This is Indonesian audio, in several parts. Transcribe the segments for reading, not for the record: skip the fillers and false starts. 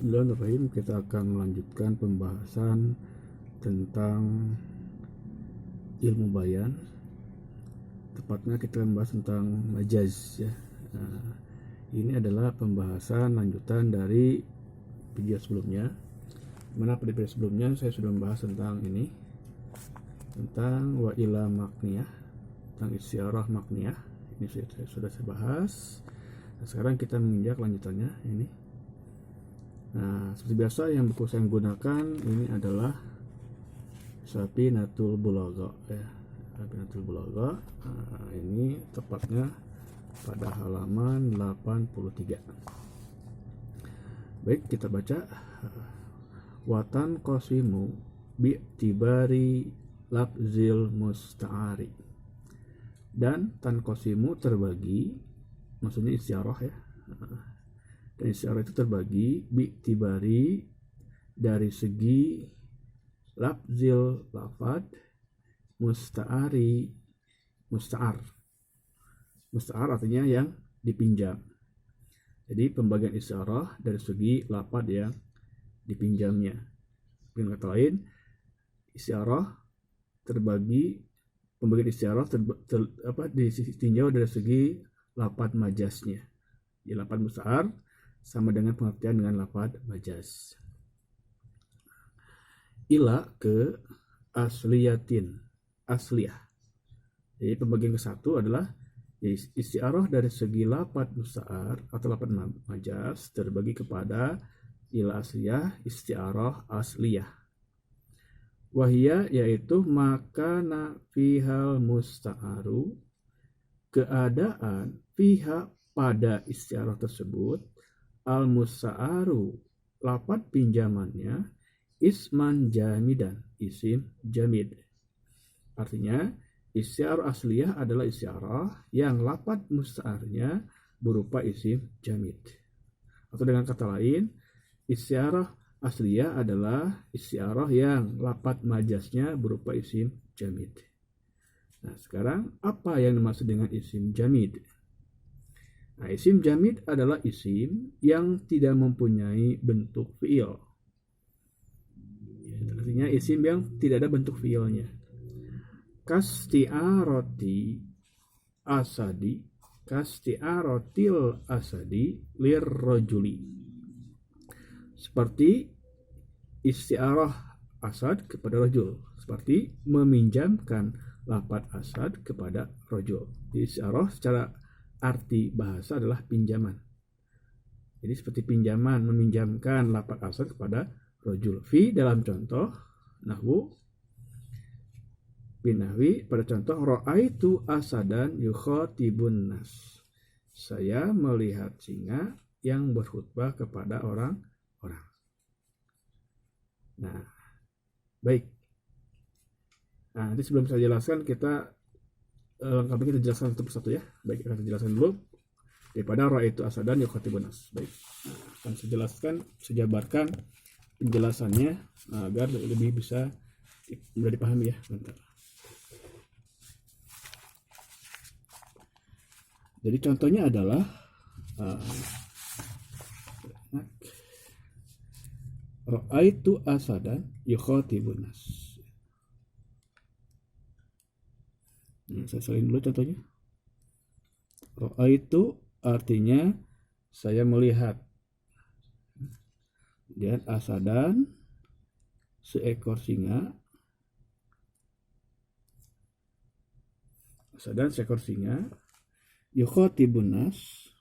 Bismillahirrahmanirrahim. Kita akan melanjutkan pembahasan tentang ilmu bayan. Tepatnya kita membahas tentang majaz ya. Nah, ini adalah pembahasan lanjutan dari video sebelumnya. Mana pada video sebelumnya saya sudah membahas tentang ini, tentang wa ila makniyah, tentang isyarah makniyah. Ini sudah saya bahas. Nah, sekarang kita menginjak lanjutannya ini. Nah, seperti biasa yang buku saya gunakan ini adalah Safinatul Bulagha ya. Safinatul Bulagha. Nah, ini tepatnya pada halaman 83. Baik, kita baca. Watan qasimu bi'tibari lafzil musta'ari. Dan tanqasimu terbagi, maksudnya isyarah ya. Dan isyarah itu terbagi bi'tibari dari segi lafzil lafad, musta'ari musta'ar. Musta'ar artinya yang dipinjam. Jadi pembagian isyarah dari segi lafad yang dipinjamnya. Dengan kata lain, isyarah terbagi, pembagian isyarah ditinjau dari segi lafad majaznya. Di lafad musta'ar sama dengan pengertian dengan lafad majaz. Ila ke asliyatin, asliyah. Jadi pembagian ke satu adalah isti'arah dari segi lafad musta'ar atau lafad majaz terbagi kepada ila asliyah, isti'arah asliyah. Wahia yaitu makana fihal musta'aru, keadaan fiha pada isti'arah tersebut, al-musta'aru lafad pinjamannya, isman jamidan, isim jamid. Artinya isti'arah asliyah adalah isti'arah yang lafad musta'arnya berupa isim jamid. Atau dengan kata lain, isti'arah asliyah adalah isti'arah yang lafad majaznya berupa isim jamid. Nah, sekarang apa yang dimaksud dengan isim jamid? Nah, isim jamid adalah isim yang tidak mempunyai bentuk fi'il. Artinya isim yang tidak ada bentuk fi'ilnya. Kasti'aroti asadi, kasti'arotil asadi lirrojuli. Seperti isti'arah asad kepada rojul. Seperti meminjamkan lafad asad kepada rojul. Isti'arah secara arti bahasa adalah pinjaman. Jadi seperti pinjaman, meminjamkan lafad asad kepada rojul. Fi dalam contoh nahwu binahwi, pada contoh ra'aitu asadan yukhatibun nas. Saya melihat singa yang berkhutbah kepada orang-orang. Nah, baik. Nah, nanti sebelum saya jelaskan kita lengkapnya kita jelaskan satu persatu ya. Baik, kita jelaskan dulu daripada ra'aitu asadan yukhatibun nas. Baik. Nah, akan saya jelaskan, saya jabarkan penjelasannya agar lebih bisa mudah dipahami ya. Bentar. Jadi contohnya adalah ra'aitu asadan yukhatibun nas. Saya salin dulu contohnya. Ra'aitu artinya saya melihat. Dan asadan seekor singa. Asadan seekor singa. Yukhatibun nas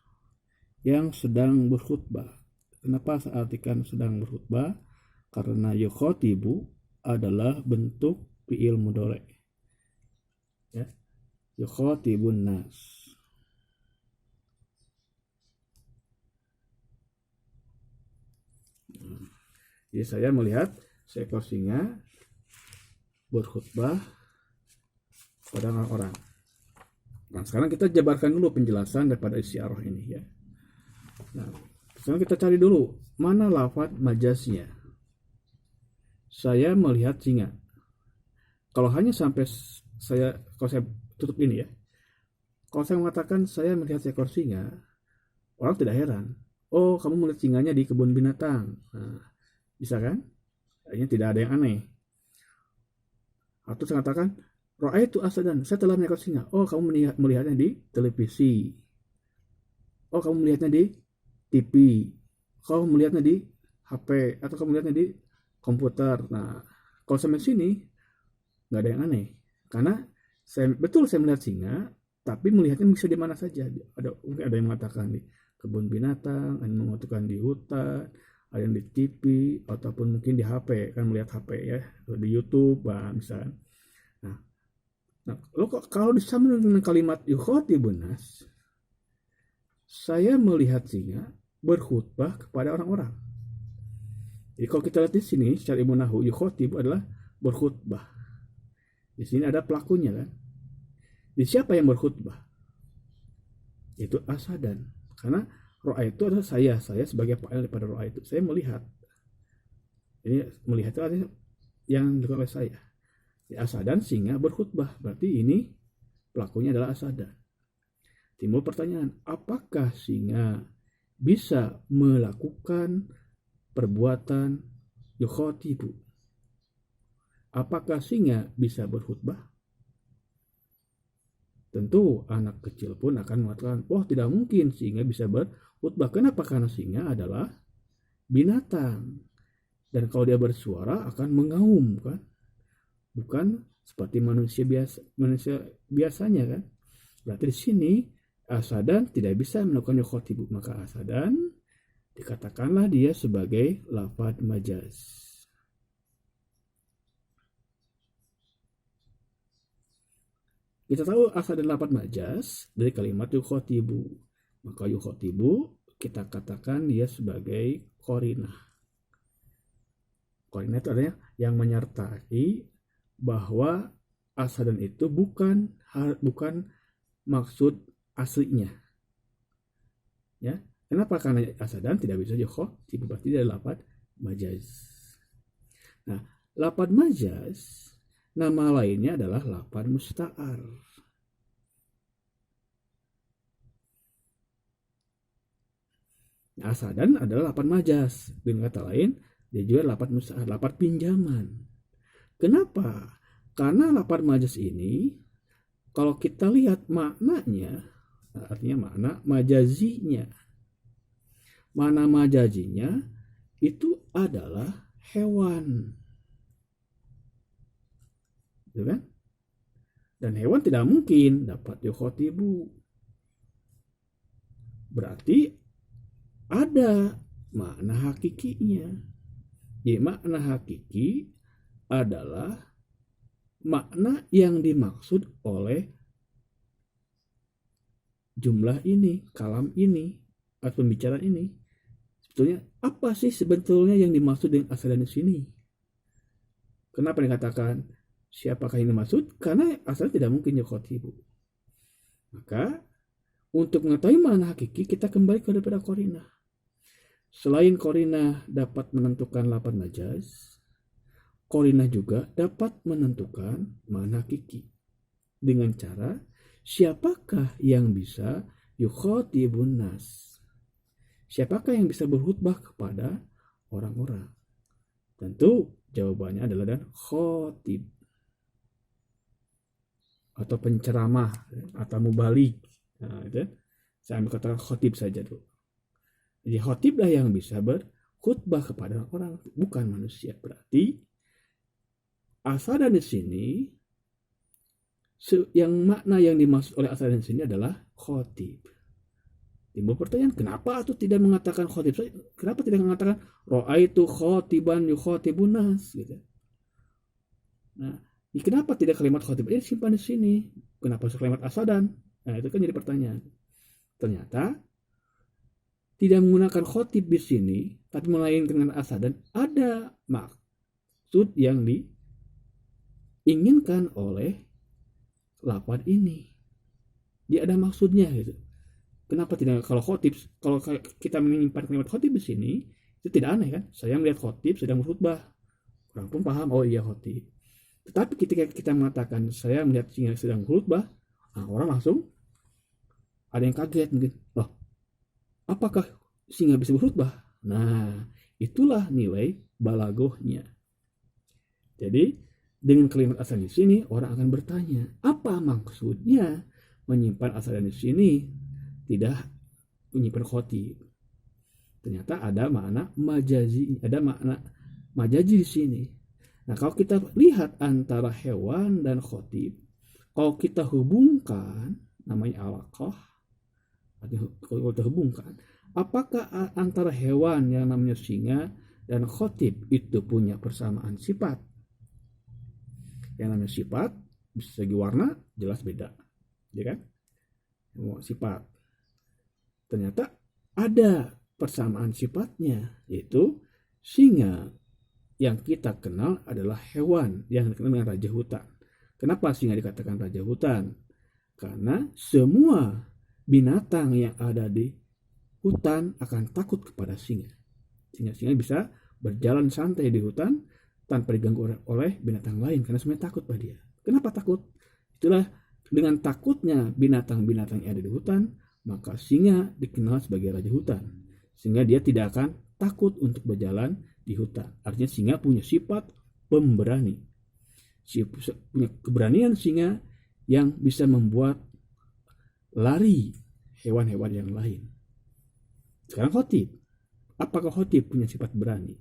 yang sedang berkhutbah. Kenapa saya artikan sedang berkhutbah? Karena yukhatibu adalah bentuk fi'il mudhari. Ya. Yukhatibun nas. Jadi saya melihat seekor singa berkhutbah pada orang-orang. Nah, sekarang kita jabarkan dulu penjelasan daripada isti'arah ini ya. Nah, sekarang kita cari dulu mana lafad majaznya. Saya melihat singa. Kalau hanya sampai kalau saya tutup ini ya. Kalau saya mengatakan saya melihat seekor singa, orang tidak heran. oh kamu melihat singanya di kebun binatang. Nah, bisa kan? Artinya tidak ada yang aneh. Atau saya katakan, Ra'aitu asadan, saya telah melihat singa. Oh, kamu melihatnya di televisi. Oh, kamu melihatnya di TV. Kamu melihatnya di HP atau kamu melihatnya di komputer. Nah, kalau sampai sini nggak ada yang aneh. Karena saya melihat singa, tapi melihatnya bisa di mana saja. Mungkin ada yang mengatakan di kebun binatang, ada yang mengatakan di hutan, ada yang di TV, ataupun mungkin di HP, kan melihat HP ya, di YouTube, misalnya. Nah, kalau disambung dengan kalimat yukhotibun nas, saya melihat singa berkhutbah kepada orang-orang. Jadi kalau kita lihat di sini secara ilmu nahwu, yukhotib adalah berkhutbah. Di sini ada pelakunya kan. Di siapa yang berkhutbah? Itu asadan. Karena ro'a itu adalah saya sebagai fa'il daripada ro'a itu. Saya melihat. Ini melihat itu artinya yang dilakukan oleh saya. Asadan singa berkhutbah, berarti ini pelakunya adalah asadan. Timbul pertanyaan, apakah singa bisa melakukan perbuatan yukhotibu? Apakah singa bisa berkhutbah? Tentu anak kecil pun akan mengatakan, oh tidak mungkin singa bisa berkhutbah. Kenapa? Karena singa adalah binatang. Dan kalau dia bersuara akan mengaum kan? Bukan seperti manusia biasanya kan. Berarti di sini asadan tidak bisa melakukan yukhotibu, maka asadan dikatakanlah dia sebagai lafadz majaz. Kita tahu asadan lafadz majaz dari kalimat yukhotibu, maka yukhotibu kita katakan dia sebagai qarinah. Qarinah itu artinya yang menyertai bahwa asadan itu bukan maksud aslinya. Ya, kenapa? Karena asadan tidak bisa yukhotibu, berarti dia lafadz majaz. Nah, lafadz majaz nama lainnya adalah lafadz musta'ar. Asadan adalah lafadz majaz. Dengan kata lain, dia juga lafadz musta'ar, lafadz pinjaman. Kenapa? Karena lafadz majaz ini kalau kita lihat maknanya, artinya makna majazinya. Mana majazinya itu adalah hewan. Gitu kan? Dan hewan tidak mungkin dapat yukhotibu. Berarti ada makna hakikinya. Jadi makna hakiki adalah makna yang dimaksud oleh jumlah ini, kalam ini, atau pembicaraan ini. Sebetulnya apa sih sebetulnya yang dimaksud dengan asadan di sini? Kenapa dikatakan siapakah yang dimaksud? Karena asadan tidak mungkin yukhotibu. Maka untuk mengetahui makna hakiki kita kembali kepada qarinah. Selain qarinah dapat menentukan lafadz majaz, qarinah juga dapat menentukan makna hakiki dengan cara siapakah yang bisa yukhotibun nas, siapakah yang bisa berkhutbah kepada orang-orang. Tentu jawabannya adalah dan khotib atau penceramah atau mubalik. Nah, itu saya ambil kata khotib saja dulu. Jadi khotiblah yang bisa berkhutbah kepada orang, bukan manusia. Berarti asadan di sini yang makna yang dimaksud oleh asadan di sini adalah khotib. Timbul pertanyaan, kenapa atau tidak mengatakan khotib? Kenapa tidak mengatakan ra'aitu khotiban yukhotibun nas gitu. Nah, kenapa tidak kalimat khotib? Ini simpan di sini. Kenapa kalimat asadan? Nah, itu kan jadi pertanyaan. Ternyata tidak menggunakan khotib di sini, tapi melainkan dengan asadan, ada maksud yang diinginkan oleh lafadz ini. Dia ada maksudnya gitu. Kenapa tidak kalau khotib? Kalau kita menyimpan kalimat khotib di sini, itu tidak aneh kan? Saya melihat khotib sedang berkhutbah. Orang pun paham, oh iya khotib. Tetapi ketika kita mengatakan saya melihat singa sedang berkhutbah, nah orang langsung ada yang kaget mungkin. Loh, apakah singa bisa berkhutbah. Nah, itulah nilai balagohnya. Jadi, dengan kalimat asal di sini, orang akan bertanya, apa maksudnya menyimpan asal di sini tidak menyimpan khotib? Ternyata ada makna majazi, ada makna majazi di sini. Nah, kalau kita lihat antara hewan dan khotib, kalau kita hubungkan, namanya alaqah, kalau kita hubungkan, apakah antara hewan yang namanya singa dan khotib itu punya persamaan sifat? Yang namanya sifat, bisa segi warna, jelas beda, ya kan? Sifat. Ternyata ada persamaan sifatnya, yaitu singa yang kita kenal adalah hewan yang dikenal dengan raja hutan. Kenapa singa dikatakan raja hutan? Karena semua binatang yang ada di hutan akan takut kepada singa. Singa bisa berjalan santai di hutan tanpa diganggu oleh binatang lain karena semuanya takut pada dia. Kenapa takut? Itulah dengan takutnya binatang-binatang yang ada di hutan, maka singa dikenal sebagai raja hutan. Sehingga dia tidak akan takut untuk berjalan di hutan. Artinya singa punya sifat pemberani. Punya keberanian singa yang bisa membuat lari hewan-hewan yang lain. Sekarang khotib. Apakah khotib punya sifat berani?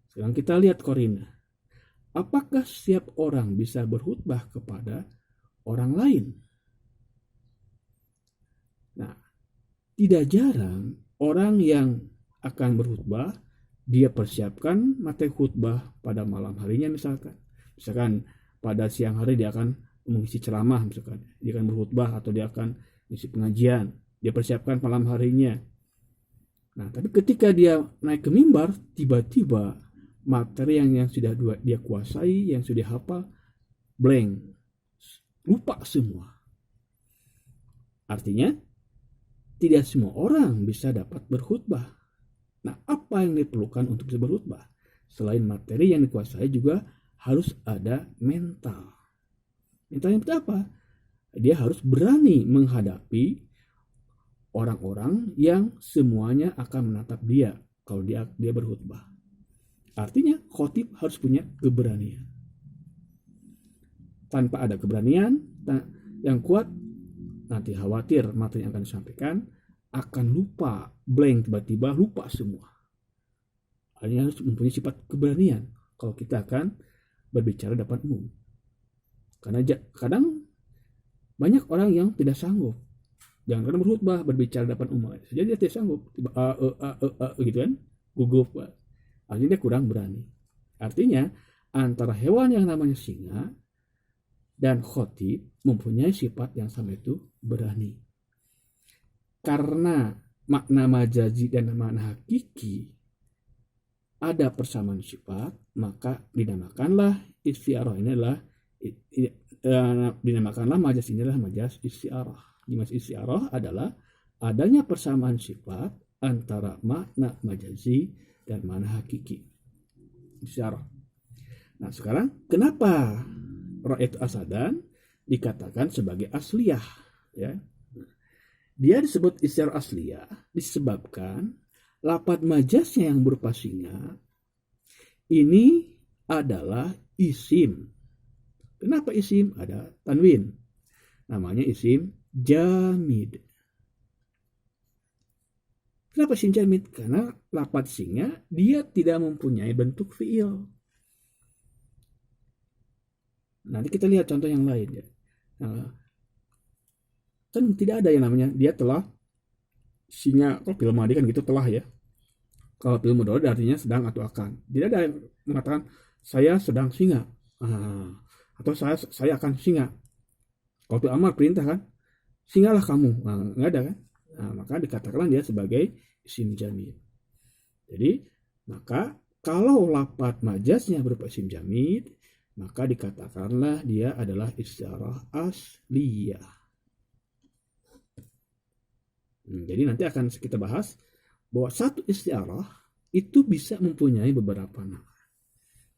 Sekarang kita lihat korina. Apakah setiap orang bisa berkhutbah kepada orang lain? Nah, tidak jarang orang yang akan berkhutbah, dia persiapkan materi khutbah pada malam harinya misalkan. Misalkan pada siang hari dia akan mengisi ceramah misalkan. Dia akan berkhutbah atau dia akan mengisi pengajian. Dia persiapkan malam harinya. Nah, tapi ketika dia naik ke mimbar, tiba-tiba materi yang sudah dia kuasai, yang sudah hafal, blank, lupa semua. Artinya tidak semua orang bisa dapat berkhutbah. Nah, apa yang diperlukan untuk bisa berkhutbah? Selain materi yang dikuasai juga harus ada mental. Mentalnya seperti apa? Dia harus berani menghadapi orang-orang yang semuanya akan menatap dia kalau dia berkhutbah. Artinya khotib harus punya keberanian. Tanpa ada keberanian yang kuat, nanti khawatir materi yang akan disampaikan akan lupa, blank, tiba-tiba lupa semua. Artinya harus mempunyai sifat keberanian kalau kita akan berbicara depan umum. Karena kadang banyak orang yang tidak sanggup. Jangan karena berkhutbah, berbicara depan umum. Jadi dia tidak sanggup, gitu kan, gugup. Artinya dia kurang berani. Artinya antara hewan yang namanya singa dan khotib mempunyai sifat yang sama, itu berani. Karena makna majazi dan makna hakiki ada persamaan sifat, maka dinamakanlah istiarah ini adalah dinamakanlah majaz ini adalah majaz istiarah. Majaz istiarah adalah adanya persamaan sifat antara makna majazi dan makna hakiki. Istiarah. Nah, sekarang kenapa ra'aytu asadan dikatakan sebagai asliyah, ya? Dia disebut istiarah asliyah disebabkan lafadz majaznya yang berupa singa ini adalah isim. Kenapa isim? Ada tanwin. Namanya isim jamid. Kenapa isim jamid? Karena lafadz singa dia tidak mempunyai bentuk fiil. Nanti kita lihat contoh yang lain ya. Nah, kan tidak ada yang namanya dia telah singa. Kalau film madi kan gitu, telah ya. Kalau film mudhari artinya sedang atau akan. Tidak ada yang mengatakan saya sedang singa. Atau saya akan singa. Kalau itu amar perintah kan, singalah kamu. Nah, nggak ada kan. Nah, maka dikatakanlah dia sebagai isim jamid. Jadi maka kalau lafadz majaznya berupa isim jamid, maka dikatakanlah dia adalah istiarah asliyah. Jadi nanti akan kita bahas bahwa satu istiarah itu bisa mempunyai beberapa nama.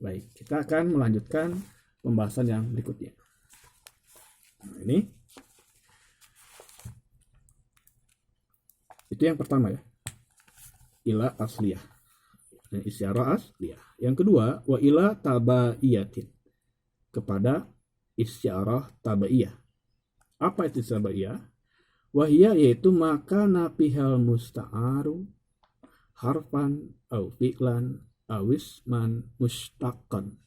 Baik, kita akan melanjutkan pembahasan yang berikutnya. Nah, ini itu yang pertama ya. ila asliyah. Isyarah asliyah. Yang kedua, wa ila tabaiyatin, kepada isyarah tabaiyah. Apa itu tabaiyah? Wahia yaitu maka napihal musta'aru harfan au fi'lan au isman mustaqan.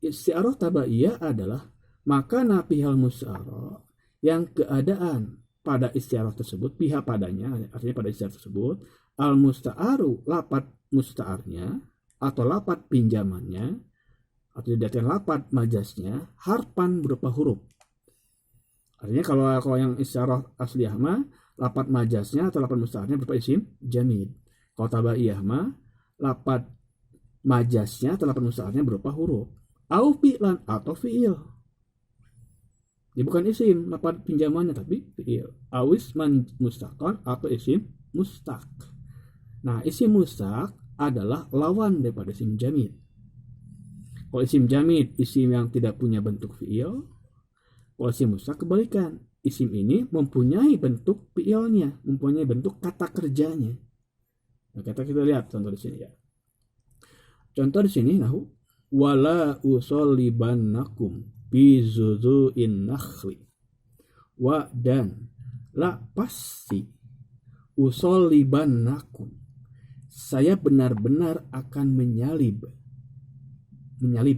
Isyarah tabaiyah adalah maka napihal musta'aru, yang keadaan pada isyarah tersebut, pihak padanya, artinya pada isyarah tersebut, al musta'aru, lapat musta'arnya atau lapat pinjamannya, atau diartikan lapat majasnya, harfan berupa huruf. Artinya kalau yang isyarah asliyah mah lapat majasnya atau lapat musta'arnya berupa isim jamid. Kalau tabaiyah mah lapat majasnya atau lapat musta'arnya berupa huruf. Au fi'lan, atau fi'il. Dia bukan isim lapat pinjamannya, tapi fi'il. Awis man mustaqan, atau isim mustaq. Nah, isim mustaq adalah lawan daripada isim jamid. Kalau isim jamid, isim yang tidak punya bentuk fi'il. Kalau isim mustaq kebalikan, isim ini mempunyai bentuk fi'ilnya, mempunyai bentuk kata kerjanya. Nah, kita lihat contoh di sini ya. Contoh di sini nahu wala usollibannakum bi zuzu'in nakhli. Wa, dan la, pasti, usollibannakum, saya benar-benar akan menyalib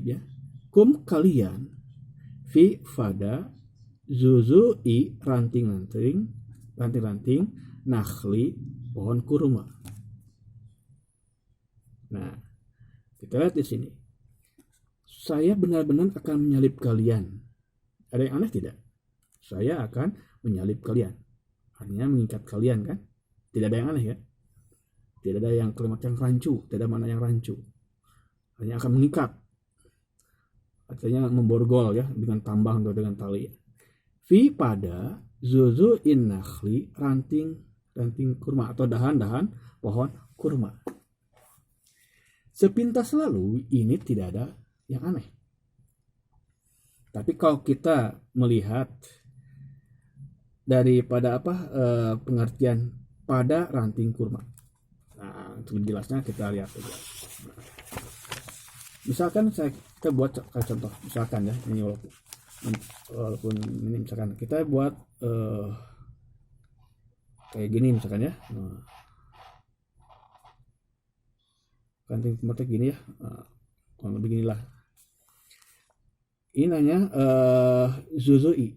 ya, kum, kalian, fi, pada, zuzu'i, ranting-ranting, nakhli, pohon kurma. Nah, kita lihat di sini. Saya benar-benar akan menyalib kalian. Ada yang aneh tidak? Saya akan menyalib kalian. Artinya mengikat kalian kan? Tidak ada yang aneh ya? Tidak ada yang kalimat yang rancu, tidak ada mana yang rancu. Hanya akan mengikat. Artinya memborgol ya, dengan tambang atau dengan tali. Fi, pada, zuzu'in nakhli, ranting kurma atau dahan-dahan pohon kurma. Sepintas lalu ini tidak ada yang aneh. Tapi kalau kita melihat daripada pengertian pada ranting kurma. Nah, untuk jelasnya kita lihat saja. Misalkan kita buat contoh, misalkan ya, ini walaupun ini misalkan kita buat kayak gini misalkan ya. Ranting kurma gini ya. Kurang lebih beginilah. Ini namanya zuzu'i.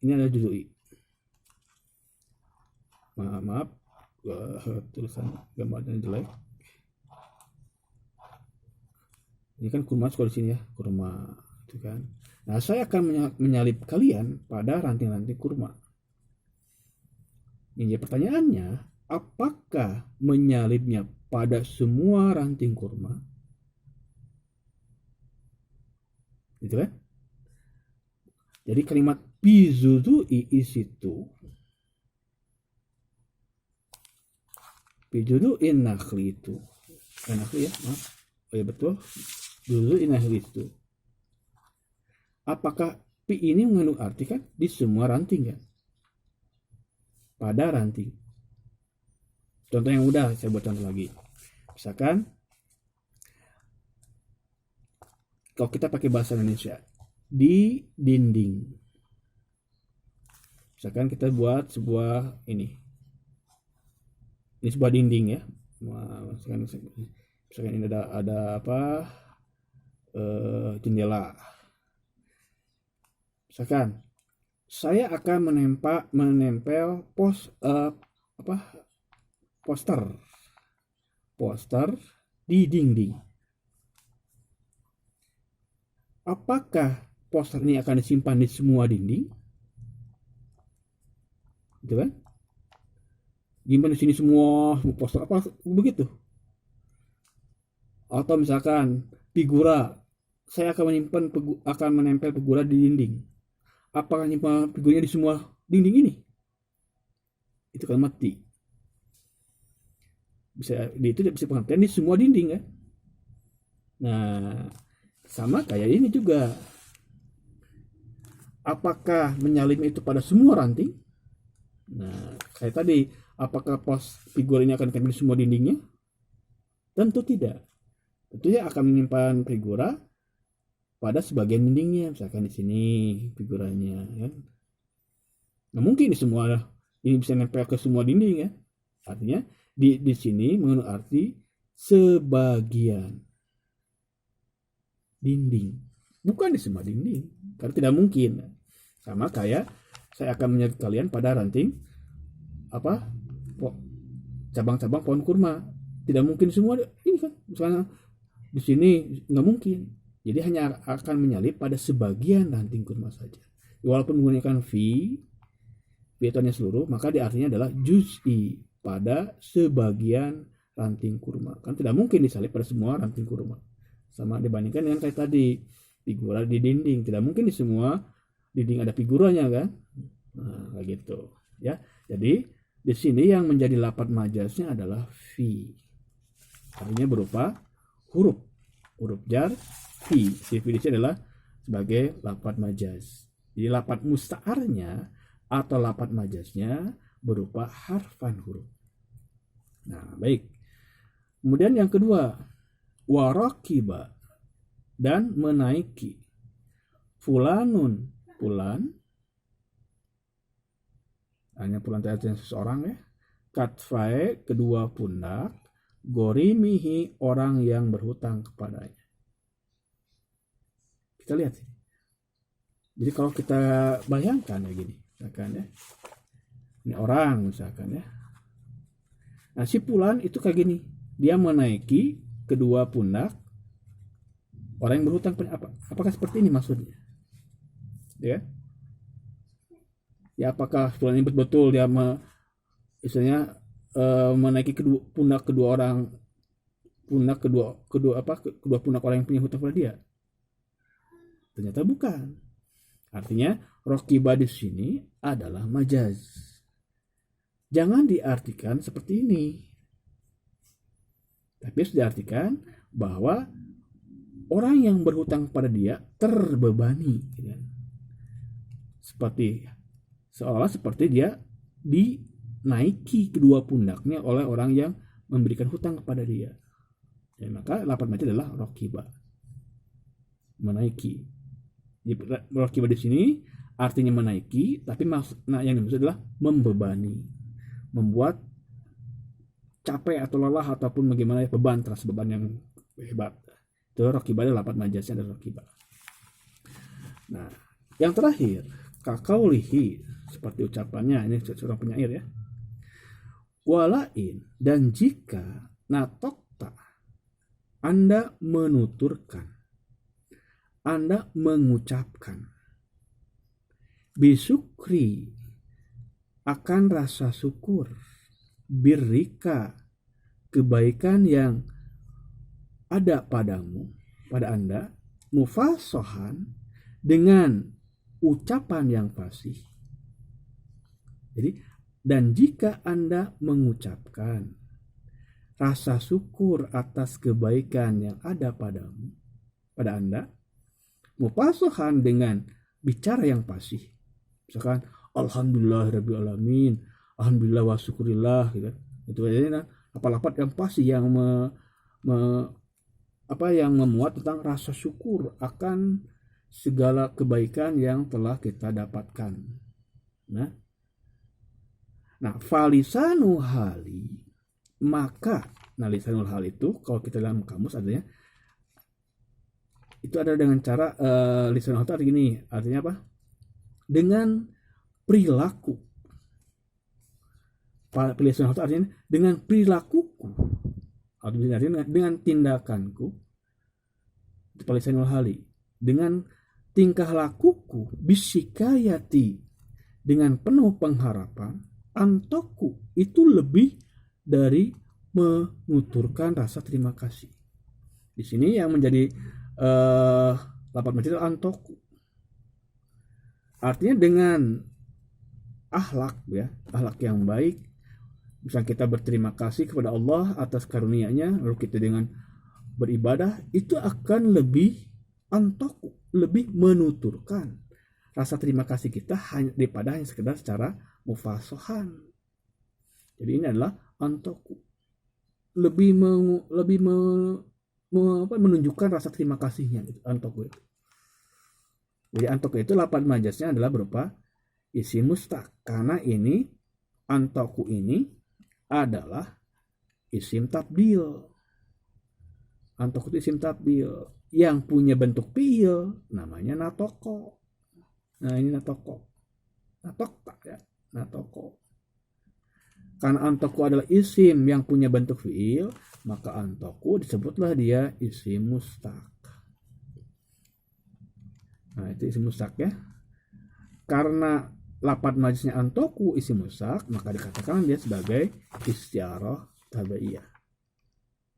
Ini adalah zuzu'i. Maaf, tulisan gambarnya jelek. Ini kan kurma sekolah di sini ya, kurma itu kan. Nah, saya akan menyalip kalian pada ranting-ranting kurma. Ini pertanyaannya, apakah menyalipnya pada semua ranting kurma? Gitu kan? Jadi kalimat bizudu'i isitu, bizudu'in nakhli itu, nakhli ya, maaf. Oh ya betul. Zudu'in nakhli itu. Apakah pi ini mengandung arti kan di semua ranting kan? Pada ranting. Contoh yang mudah, saya buat contoh lagi. Misalkan kalau kita pakai bahasa Indonesia, di dinding. Misalkan kita buat sebuah ini sebuah dinding ya. Misalkan ini ada apa? Jendela. Misalkan saya akan menempel poster di dinding. Apakah poster ini akan disimpan di semua dinding? Gitu kan? Gimana di sini semua poster apa begitu? Atau misalkan figura, saya akan menempel figura di dinding. Apakah menyimpan figurnya di semua dinding ini? Itu kan mati. Itu bisa pengertian di semua dinding kan? Nah, sama kayak ini juga. Apakah menyalip itu pada semua ranting? Nah, kayak tadi, Apakah pos figur ini akan ditempel di semua dindingnya? Tentu tidak. Tentunya akan menyimpan figura pada sebagian dindingnya, misalkan di sini figuranya, kan? Nah, mungkin di semua ini bisa nempel ke semua dinding ya. Artinya di sini mengandung arti sebagian dinding, bukan di semua dinding, karena tidak mungkin. Sama kayak saya akan menyebut kalian pada ranting apa cabang-cabang pohon kurma, tidak mungkin semua ini kan, misalnya di sini nggak mungkin. Jadi hanya akan menyalip pada sebagian ranting kurma saja. Walaupun menggunakan fi itu hanya seluruh, maka artinya adalah juz'i, pada sebagian ranting kurma. Kan tidak mungkin disalip pada semua ranting kurma. Sama dibandingkan dengan kayak tadi, figura di dinding. Tidak mungkin di semua dinding ada figuranya kan. Nah, kayak gitu. Ya. Jadi di sini yang menjadi lafadz majaznya adalah fi. Artinya berupa huruf jar fi. Fi di sini adalah sebagai lafadz majaz. Jadi lafadz musta'arnya atau lafadz majaznya berupa harfan huruf. Nah, baik. Kemudian yang kedua, warakiba, dan menaiki. Fulanun, fulan, hanya fulan artinya seseorang ya. Katfae, kedua pundak. Gorimihi, orang yang berhutang kepadanya. Kita lihat sih. Jadi kalau kita bayangkan ya gini, misalkan ya. Ini orang misalkan ya. Nah, si fulan itu kayak gini. Dia menaiki kedua pundak orang yang berhutang. Apakah seperti ini maksudnya? Ya. Ya, apakah fulan ini betul dia misalnya menaiki pundak kedua pundak orang yang punya hutang pada dia? Ternyata bukan. Artinya rokiba di sini adalah majaz. Jangan diartikan seperti ini. Tapi harus diartikan bahwa orang yang berhutang pada dia terbebani. Seperti dia dinaiki kedua pundaknya oleh orang yang memberikan hutang kepada dia. Ya, maka lafadz majaz adalah rokiba. Menaiki. Jadi rokiba di sini artinya menaiki, tapi yang dimaksud adalah membebani. Membuat capek atau lelah ataupun bagaimana beban, terasa beban yang hebat. Itu rokiba adalah lafadz majaznya adalah rokiba. Nah, yang terakhir, kakaulihi, seperti ucapannya ini seorang penyair ya. Walain, dan jika natokta, Anda menuturkan, Anda mengucapkan, bisukri, akan rasa syukur, birrika, kebaikan yang ada padamu, pada Anda, mufasohan, dengan ucapan yang fasih. Jadi, dan jika Anda mengucapkan rasa syukur atas kebaikan yang ada padamu, pada Anda, mufasohan, dengan bicara yang fasih. Misalkan alhamdulillahirabbil alamin, alhamdulillah wa syukurillah gitu. Itu aja lafadz yang pasti yang yang memuat tentang rasa syukur akan segala kebaikan yang telah kita dapatkan. Nah, falisanu hali, maka lisanul hal itu kalau kita dalam kamus artinya itu ada dengan cara lisanul hal itu artinya gini, artinya apa? Dengan perilaku. Lisanul hal artinya dengan perilakuku, artinya dengan tindakanku. Itu lisanul hali. Dengan tingkah lakuku, bisikayati, dengan penuh pengharapan, antoku, itu lebih dari menuturkan rasa terima kasih. Di sini yang menjadi lafadz majaz antoku. Artinya dengan akhlak ya, akhlak yang baik. Misalnya kita berterima kasih kepada Allah atas karunia-Nya, lalu kita dengan beribadah, itu akan lebih antoku, lebih menuturkan rasa terima kasih kita daripada hanya sekedar secara mufasohan. Jadi ini adalah antoku. Lebih menunjukkan rasa terima kasihnya gitu, antoku itu. Jadi antoku itu lafaz majaznya adalah berupa isim mustaq, karena ini antoku ini adalah isim tabdil. Antoku itu isim tabdil yang punya bentuk fiil, namanya natoko. Nah ini natoko, natokta ya, natoko. Karena antoku adalah isim yang punya bentuk fiil, maka antoku disebutlah dia isim mustaq. Nah itu isim mustaq ya. Karena lafaz majaznya antoku isim mustaq, maka dikatakan dia sebagai istiarah tabaiyah.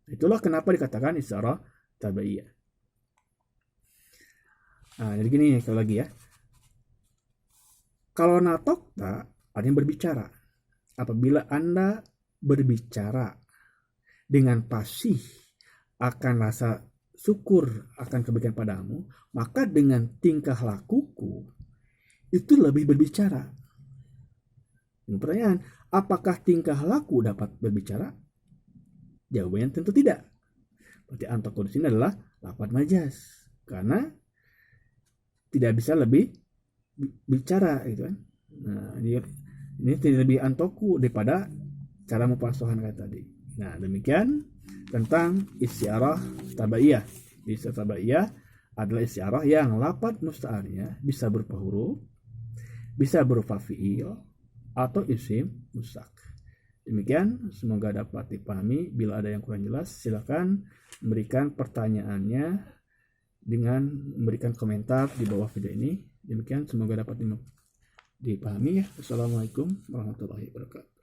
Itulah kenapa dikatakan istiarah tabaiyah. Nah jadi gini kalau lagi ya. Kalau natokta artinya berbicara. Apabila Anda berbicara dengan fasih akan rasa syukur akan kebaikan padamu, maka dengan tingkah lakuku itu lebih berbicara. Ini pertanyaan, apakah tingkah laku dapat berbicara? Jawabannya tentu tidak. Berarti antoku di sini adalah lafaz majaz, karena tidak bisa lebih bicara gitu kan. Nah, ini tidak lebih antoku daripada cara mufasahan kayak tadi. Nah, demikian tentang istiarah tabaiyah. Istiarah tabaiyah adalah istiarah yang lafaz musta'arnya bisa berupa huruf, bisa berupa fiil, atau isim mustaq. Demikian, semoga dapat dipahami. Bila ada yang kurang jelas, silakan memberikan pertanyaannya dengan memberikan komentar di bawah video ini. Demikian, semoga dapat dipahami ya. Assalamualaikum warahmatullahi wabarakatuh.